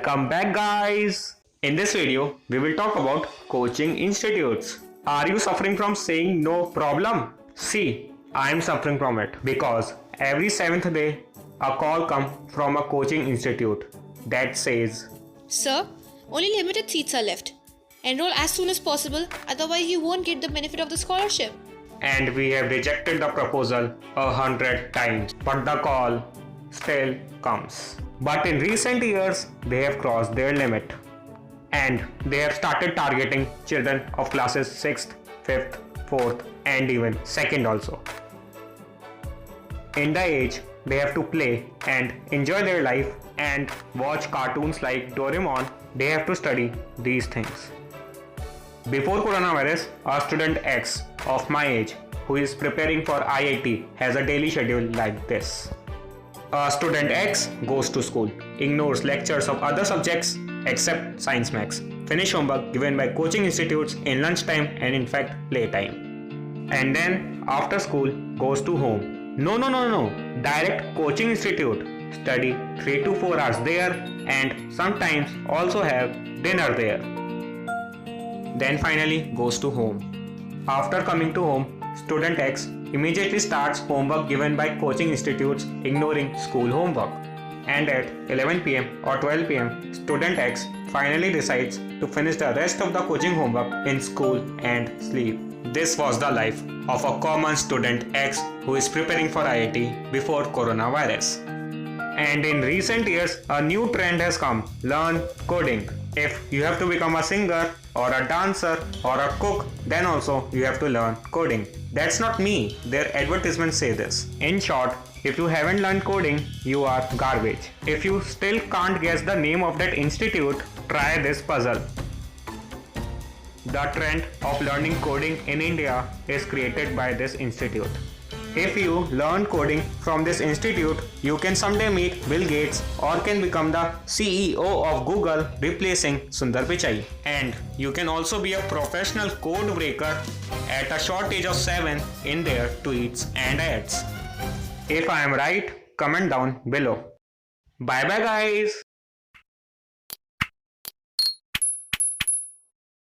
Welcome back, guys. In this video, we will talk about coaching institutes. Are you suffering from saying no problem? See, I am suffering from it because every 7th day a call comes from a coaching institute that says, Sir, only limited seats are left. Enroll as soon as possible, otherwise you won't get the benefit of the scholarship. and we have rejected the proposal 100 times, but the call still comes. But in recent years, they have crossed their limit and they have started targeting children of classes 6th, 5th, 4th, and even 2nd also. In the age, they have to play and enjoy their life and watch cartoons like Doraemon, they have to study these things. Before coronavirus, a student X of my age who is preparing for IIT has a daily schedule like this. A student X goes to school, ignores lectures of other subjects except science max, finish homework given by coaching institutes in lunchtime and in fact playtime. And then after school goes to home. No, direct coaching institute. Study 3 to 4 hours there and sometimes also have dinner there. Then finally goes to home. After coming to home, student X immediately starts homework given by coaching institutes, ignoring school homework. And at 11 pm or 12 pm, student X finally decides to finish the rest of the coaching homework in school and sleep. This was the life of a common student X who is preparing for IIT before coronavirus. And in recent years, a new trend has come: learn coding. If you have to become a singer or a dancer or a cook, then also you have to learn coding. That's not me, their advertisements say this. In short, if you haven't learned coding, you are garbage. If you still can't guess the name of that institute, try this puzzle. The trend of learning coding in India is created by this institute. If you learn coding from this institute, you can someday meet Bill Gates or can become the CEO of Google, replacing Sundar Pichai. And you can also be a professional code breaker at a short age of 7 in their tweets and ads. If I am right, comment down below. Bye bye, guys.